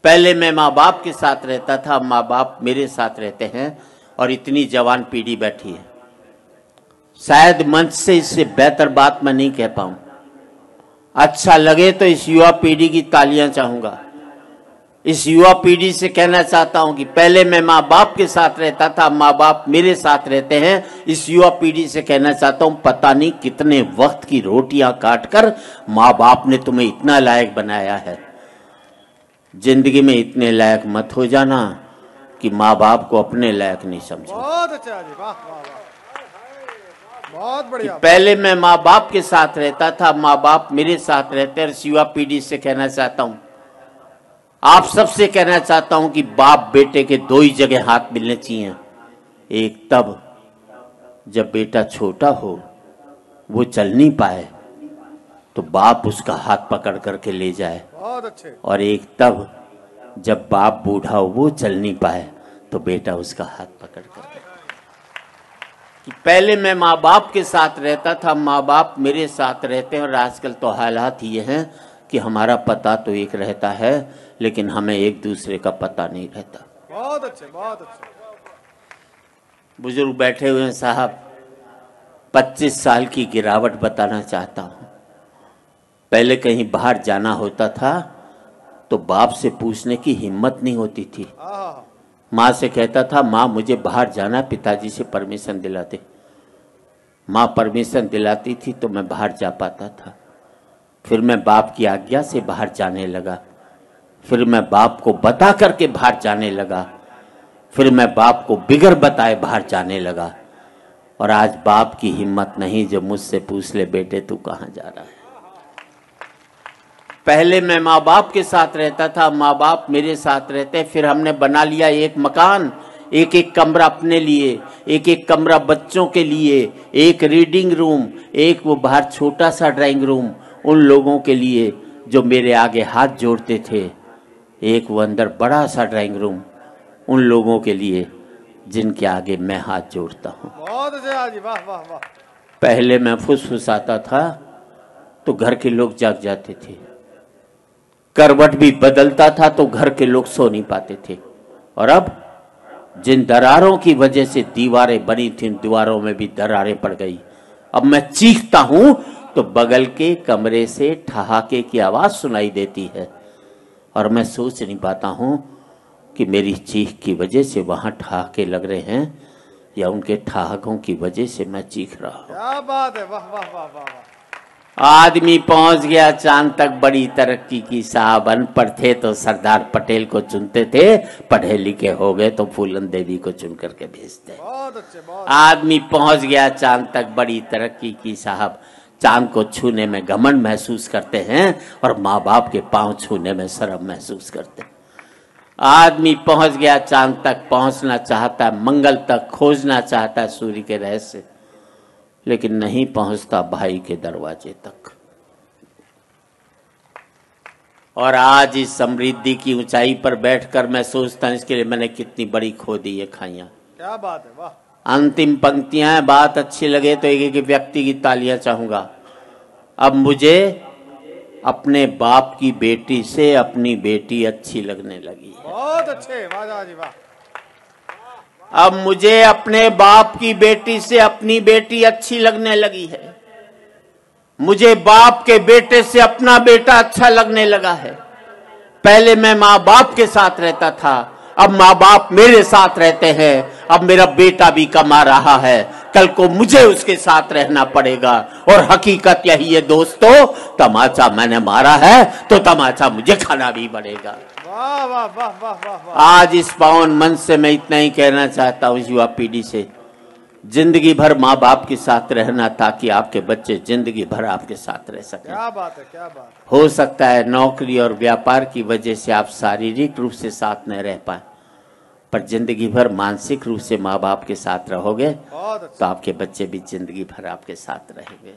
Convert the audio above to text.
पहले मैं माँ बाप के साथ रहता था, माँ बाप मेरे साथ रहते हैं और इतनी जवान पीढ़ी बैठी है। शायद मंच से इससे बेहतर बात मैं नहीं कह पाऊं। अच्छा लगे तो इस युवा पीढ़ी की तालियां चाहूंगा। इस युवा पीढ़ी से कहना चाहता हूं कि पहले मैं माँ बाप के साथ रहता था, माँ बाप मेरे साथ रहते हैं। इस युवा पीढ़ी से कहना चाहता हूं, पता नहीं कितने वक्त की रोटियां काटकर माँ बाप ने तुम्हें इतना लायक बनाया है। जिंदगी में इतने लायक मत हो जाना कि माँ बाप को अपने लायक नहीं समझो। बहुत अच्छा जी, वाह वाह वाह, बहुत बढ़िया। पहले मैं माँ बाप के साथ रहता था, माँ बाप मेरे साथ रहते हैं। इस युवा पीढ़ी से कहना चाहता हूं, आप सबसे कहना चाहता हूं कि बाप बेटे के दो ही जगह हाथ मिलने चाहिए। एक तब जब बेटा छोटा हो, वो चल नहीं पाए, तो बाप उसका हाथ पकड़ करके ले जाए। बहुत अच्छे। और एक तब जब बाप बूढ़ा हो, वो चल नहीं पाए, तो बेटा उसका हाथ पकड़ कर। कि पहले मैं माँ बाप के साथ रहता था, माँ बाप मेरे साथ रहते हैं। और आजकल तो हालात ये हैं कि हमारा पता तो एक रहता है, लेकिन हमें एक दूसरे का पता नहीं रहता। बहुत अच्छे, बहुत अच्छे। बुजुर्ग बैठे हुए हैं साहब, 25 साल की गिरावट बताना चाहता हूं। पहले कहीं बाहर जाना होता था तो बाप से पूछने की हिम्मत नहीं होती थी। माँ से कहता था, माँ मुझे बाहर जाना, पिताजी से परमिशन दिलाते। माँ परमिशन दिलाती थी तो मैं बाहर जा पाता था। फिर मैं बाप की आज्ञा से बाहर जाने लगा। फिर मैं बाप को बता करके बाहर जाने लगा। फिर मैं बाप को बिगर बताए बाहर जाने लगा। और आज बाप की हिम्मत नहीं जो मुझसे पूछ ले, बेटे तू कहाँ जा रहा है। पहले मैं माँ बाप के साथ रहता था, माँ बाप मेरे साथ रहते। फिर हमने बना लिया एक मकान, एक एक कमरा अपने लिए, एक एक कमरा बच्चों के लिए, एक रीडिंग रूम, एक वो बाहर छोटा सा ड्राइंग रूम उन लोगों के लिए जो मेरे आगे हाथ जोड़ते थे, एक वो अंदर बड़ा सा ड्राइंग रूम उन लोगों के लिए जिनके आगे मैं हाथ जोड़ता हूँ। बहुत अच्छा जी, वाह वाह वाह। पहले मैं फुसफुसाता था तो घर के लोग जाग जाते थे, करवट भी बदलता था तो घर के लोग सो नहीं पाते थे। और अब जिन दरारों की वजह से दीवारें बनी थी, दीवारों में भी दरारें पड़ गई। अब मैं चीखता हूं तो बगल के कमरे से ठहाके की आवाज सुनाई देती है। और मैं सोच नहीं पाता हूं कि मेरी चीख की वजह से वहां ठहाके लग रहे हैं या उनके ठहाकों की वजह से मैं चीख रहा हूं। क्या बात है, वाह वाह वाह वाह वाह। आदमी पहुंच गया चांद तक, बड़ी तरक्की की साहब। अनपढ़ थे तो सरदार पटेल को चुनते थे, पढ़े लिखे हो गए तो फूलन देवी को चुन करके भेजते। बहुत अच्छे, बहुत। आदमी पहुंच गया चांद तक, बड़ी तरक्की की साहब। चांद को छूने में घमंड महसूस करते हैं और माँ बाप के पांव छूने में शर्म महसूस करते हैं। आदमी पहुंच गया चांद तक, पहुंचना चाहता है, मंगल तक खोजना चाहता है सूर्य के रहस्य, लेकिन नहीं पहुंचता भाई के दरवाजे तक। और आज इस समृद्धि की ऊंचाई पर बैठकर मैं सोचता हूं, इसके लिए मैंने कितनी बड़ी खो दी ये खाइयां। क्या बात है, वाह। अंतिम पंक्तियां हैं, बात अच्छी लगे तो एक एक व्यक्ति की तालियां चाहूंगा। अब मुझे अपने बाप की बेटी से अपनी बेटी अच्छी लगने लगी है। बहुत अच्छे, वाह जी वाह। अब मुझे अपने बाप की बेटी से अपनी बेटी अच्छी लगने लगी है। मुझे बाप के बेटे से अपना बेटा अच्छा लगने लगा है। पहले मैं माँ बाप के साथ रहता था, अब माँ बाप मेरे साथ रहते हैं। अब मेरा बेटा भी कमा रहा है, कल को मुझे उसके साथ रहना पड़ेगा। और हकीकत यही है दोस्तों, तमाचा मैंने मारा है तो तमाचा मुझे खाना भी पड़ेगा। वाह वाह वाह वाह वाह वाह। आज इस पावन मंच से मैं इतना ही कहना चाहता हूँ युवा पीढ़ी से, जिंदगी भर माँ बाप के साथ रहना ताकि आपके बच्चे जिंदगी भर आपके साथ रह सकें। क्या बात है, क्या बात है। हो सकता है नौकरी और व्यापार की वजह से आप शारीरिक रूप से साथ न रह पाए, पर जिंदगी भर मानसिक रूप से माँ बाप के साथ रहोगे बहुत अच्छा। तो आपके बच्चे भी जिंदगी भर आपके साथ रहेंगे।